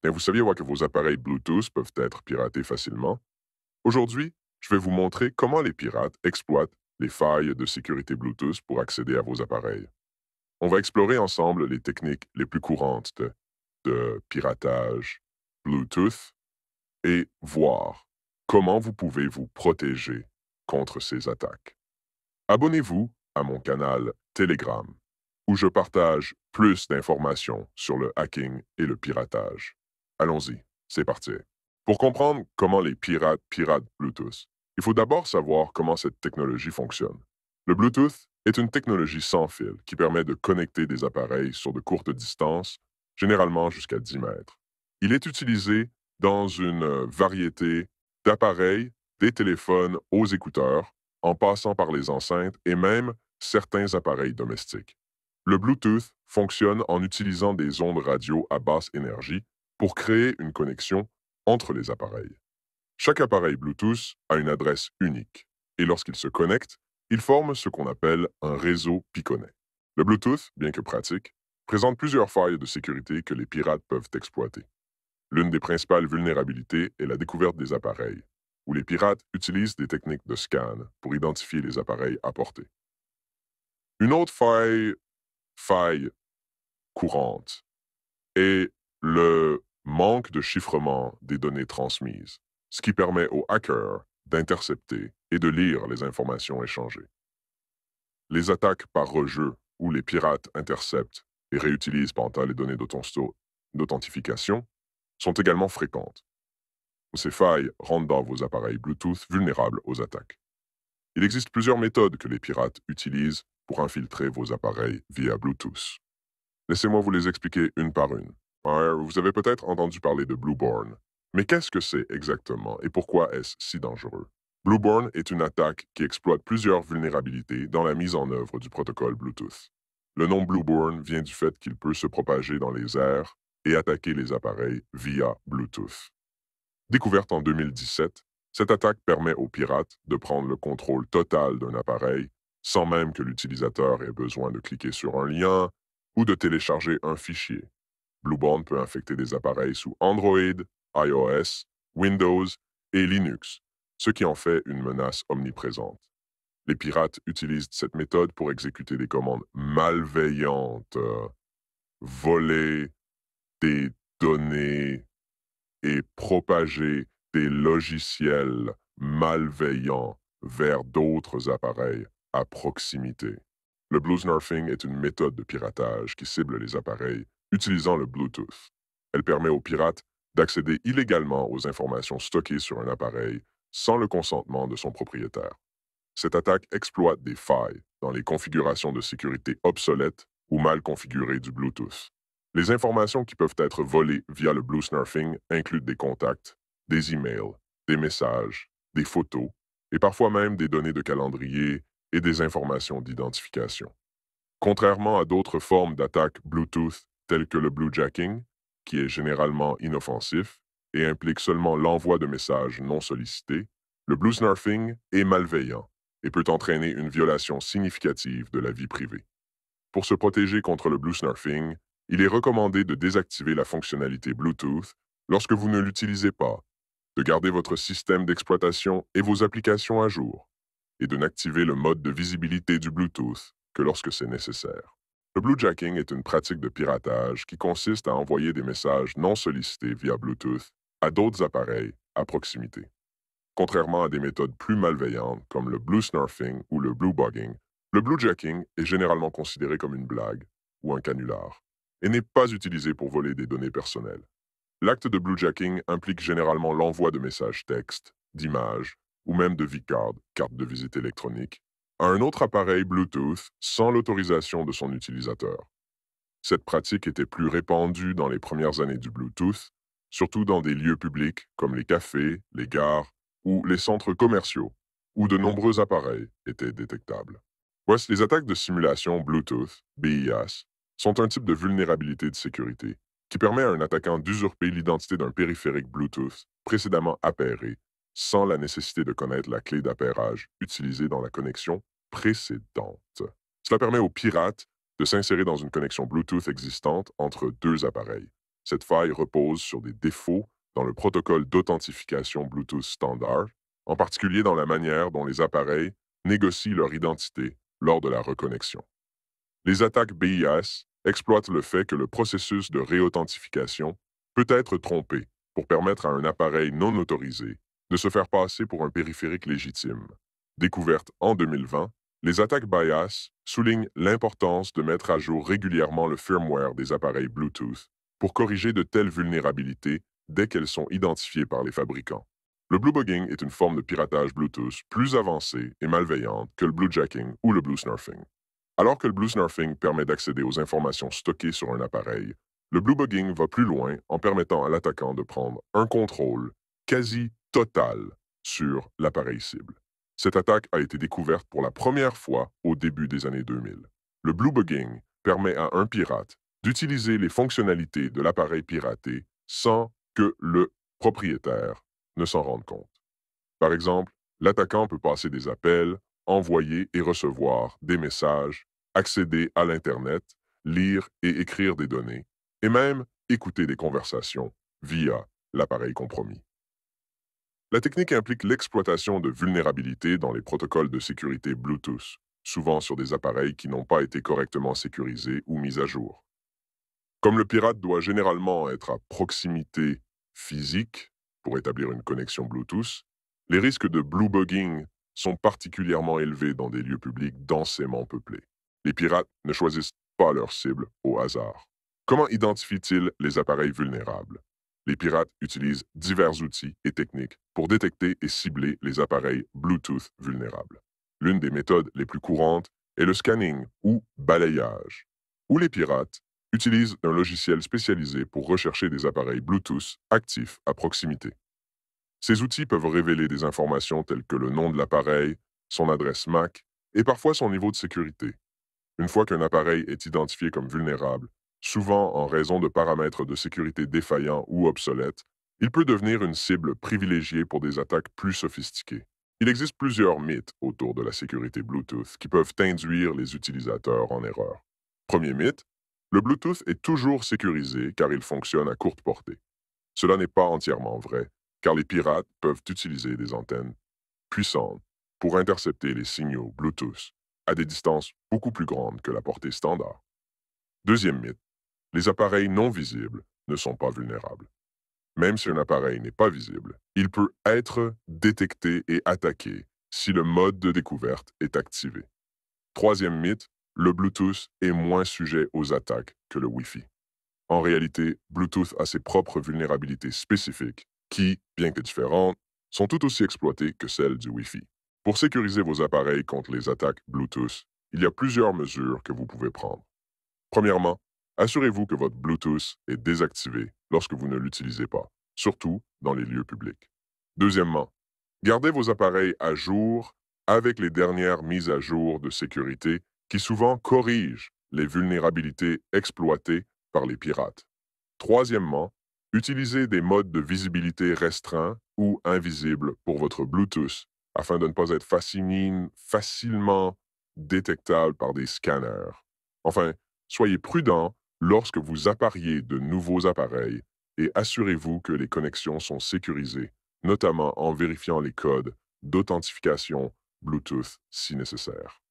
Et vous saviez que vos appareils Bluetooth peuvent être piratés facilement? Aujourd'hui, je vais vous montrer comment les pirates exploitent les failles de sécurité Bluetooth pour accéder à vos appareils. On va explorer ensemble les techniques les plus courantes de piratage Bluetooth et voir comment vous pouvez vous protéger contre ces attaques. Abonnez-vous à mon canal Telegram, où je partage plus d'informations sur le hacking et le piratage. Allons-y, c'est parti. Pour comprendre comment les pirates piratent Bluetooth, il faut d'abord savoir comment cette technologie fonctionne. Le Bluetooth est une technologie sans fil qui permet de connecter des appareils sur de courtes distances, généralement jusqu'à 10 mètres. Il est utilisé dans une variété d'appareils, des téléphones aux écouteurs, en passant par les enceintes et même certains appareils domestiques. Le Bluetooth fonctionne en utilisant des ondes radio à basse énergie pour créer une connexion entre les appareils. Chaque appareil Bluetooth a une adresse unique et lorsqu'il se connecte, il forme ce qu'on appelle un réseau piconnet. Le Bluetooth, bien que pratique, présente plusieurs failles de sécurité que les pirates peuvent exploiter. L'une des principales vulnérabilités est la découverte des appareils, où les pirates utilisent des techniques de scan pour identifier les appareils à portée. Une autre faille courante est le manque de chiffrement des données transmises, ce qui permet aux hackers d'intercepter et de lire les informations échangées. Les attaques par rejeu, où les pirates interceptent et réutilisent pendant les données d'authentification, sont également fréquentes. Ces failles rendent dans vos appareils Bluetooth vulnérables aux attaques. Il existe plusieurs méthodes que les pirates utilisent pour infiltrer vos appareils via Bluetooth. Laissez-moi vous les expliquer une par une. Vous avez peut-être entendu parler de Blueborn. Mais qu'est-ce que c'est exactement et pourquoi est-ce si dangereux? Blueborn est une attaque qui exploite plusieurs vulnérabilités dans la mise en œuvre du protocole Bluetooth. Le nom Blueborn vient du fait qu'il peut se propager dans les airs et attaquer les appareils via Bluetooth. Découverte en 2017, cette attaque permet aux pirates de prendre le contrôle total d'un appareil sans même que l'utilisateur ait besoin de cliquer sur un lien ou de télécharger un fichier. Blueborn peut infecter des appareils sous Android, iOS, Windows et Linux, ce qui en fait une menace omniprésente. Les pirates utilisent cette méthode pour exécuter des commandes malveillantes, voler des données et propager des logiciels malveillants vers d'autres appareils à proximité. Le bluesnarfing est une méthode de piratage qui cible les appareils utilisant le Bluetooth. Elle permet aux pirates d'accéder illégalement aux informations stockées sur un appareil sans le consentement de son propriétaire. Cette attaque exploite des failles dans les configurations de sécurité obsolètes ou mal configurées du Bluetooth. Les informations qui peuvent être volées via le bluesnarfing incluent des contacts, des emails, des messages, des photos et parfois même des données de calendrier et des informations d'identification. Contrairement à d'autres formes d'attaque Bluetooth telles que le bluejacking, qui est généralement inoffensif et implique seulement l'envoi de messages non sollicités, le bluesnarfing est malveillant et peut entraîner une violation significative de la vie privée. Pour se protéger contre le bluesnarfing, il est recommandé de désactiver la fonctionnalité Bluetooth lorsque vous ne l'utilisez pas, de garder votre système d'exploitation et vos applications à jour, et de n'activer le mode de visibilité du Bluetooth que lorsque c'est nécessaire. Le bluejacking est une pratique de piratage qui consiste à envoyer des messages non sollicités via Bluetooth à d'autres appareils à proximité. Contrairement à des méthodes plus malveillantes comme le bluesnarfing ou le bluebugging, le bluejacking est généralement considéré comme une blague ou un canular et n'est pas utilisé pour voler des données personnelles. L'acte de bluejacking implique généralement l'envoi de messages textes, d'images ou même de vCard, carte de visite électronique, à un autre appareil Bluetooth sans l'autorisation de son utilisateur. Cette pratique était plus répandue dans les premières années du Bluetooth, surtout dans des lieux publics comme les cafés, les gares ou les centres commerciaux, où de nombreux appareils étaient détectables. Voici les attaques de simulation Bluetooth, BIS, sont un type de vulnérabilité de sécurité qui permet à un attaquant d'usurper l'identité d'un périphérique Bluetooth précédemment appairé, sans la nécessité de connaître la clé d'appairage utilisée dans la connexion précédente. Cela permet aux pirates de s'insérer dans une connexion Bluetooth existante entre deux appareils, Cette faille repose sur des défauts dans le protocole d'authentification Bluetooth standard, en particulier dans la manière dont les appareils négocient leur identité lors de la reconnexion. Les attaques BIS exploitent le fait que le processus de réauthentification peut être trompé pour permettre à un appareil non autorisé de se faire passer pour un périphérique légitime. Découverte en 2020, les attaques BIAS soulignent l'importance de mettre à jour régulièrement le firmware des appareils Bluetooth pour corriger de telles vulnérabilités dès qu'elles sont identifiées par les fabricants. Le bluebugging est une forme de piratage Bluetooth plus avancée et malveillante que le bluejacking ou le bluesnurfing. Alors que le bluesnurfing permet d'accéder aux informations stockées sur un appareil, le bluebugging va plus loin en permettant à l'attaquant de prendre un contrôle quasi total sur l'appareil cible. Cette attaque a été découverte pour la première fois au début des années 2000. Le bluebugging permet à un pirate d'utiliser les fonctionnalités de l'appareil piraté sans que le propriétaire ne s'en rende compte. Par exemple, l'attaquant peut passer des appels, envoyer et recevoir des messages, accéder à l'Internet, lire et écrire des données, et même écouter des conversations via l'appareil compromis. La technique implique l'exploitation de vulnérabilités dans les protocoles de sécurité Bluetooth, souvent sur des appareils qui n'ont pas été correctement sécurisés ou mis à jour. Comme le pirate doit généralement être à proximité physique pour établir une connexion Bluetooth, les risques de bluebugging sont particulièrement élevés dans des lieux publics densément peuplés. Les pirates ne choisissent pas leur cible au hasard. Comment identifient-ils les appareils vulnérables? Les pirates utilisent divers outils et techniques pour détecter et cibler les appareils Bluetooth vulnérables. L'une des méthodes les plus courantes est le scanning ou balayage, où les pirates utilisent un logiciel spécialisé pour rechercher des appareils Bluetooth actifs à proximité. Ces outils peuvent révéler des informations telles que le nom de l'appareil, son adresse MAC et parfois son niveau de sécurité. Une fois qu'un appareil est identifié comme vulnérable, souvent en raison de paramètres de sécurité défaillants ou obsolètes, il peut devenir une cible privilégiée pour des attaques plus sophistiquées. Il existe plusieurs mythes autour de la sécurité Bluetooth qui peuvent induire les utilisateurs en erreur. Premier mythe, le Bluetooth est toujours sécurisé car il fonctionne à courte portée. Cela n'est pas entièrement vrai, car les pirates peuvent utiliser des antennes puissantes pour intercepter les signaux Bluetooth à des distances beaucoup plus grandes que la portée standard. Deuxième mythe, les appareils non visibles ne sont pas vulnérables. Même si un appareil n'est pas visible, il peut être détecté et attaqué si le mode de découverte est activé. Troisième mythe, le Bluetooth est moins sujet aux attaques que le Wi-Fi. En réalité, Bluetooth a ses propres vulnérabilités spécifiques qui, bien que différentes, sont tout aussi exploitées que celles du Wi-Fi. Pour sécuriser vos appareils contre les attaques Bluetooth, il y a plusieurs mesures que vous pouvez prendre. Premièrement, assurez-vous que votre Bluetooth est désactivé lorsque vous ne l'utilisez pas, surtout dans les lieux publics. Deuxièmement, gardez vos appareils à jour avec les dernières mises à jour de sécurité qui souvent corrigent les vulnérabilités exploitées par les pirates. Troisièmement, utilisez des modes de visibilité restreints ou invisibles pour votre Bluetooth afin de ne pas être facilement détectable par des scanners. Enfin, soyez prudent lorsque vous appariez de nouveaux appareils et assurez-vous que les connexions sont sécurisées, notamment en vérifiant les codes d'authentification Bluetooth si nécessaire.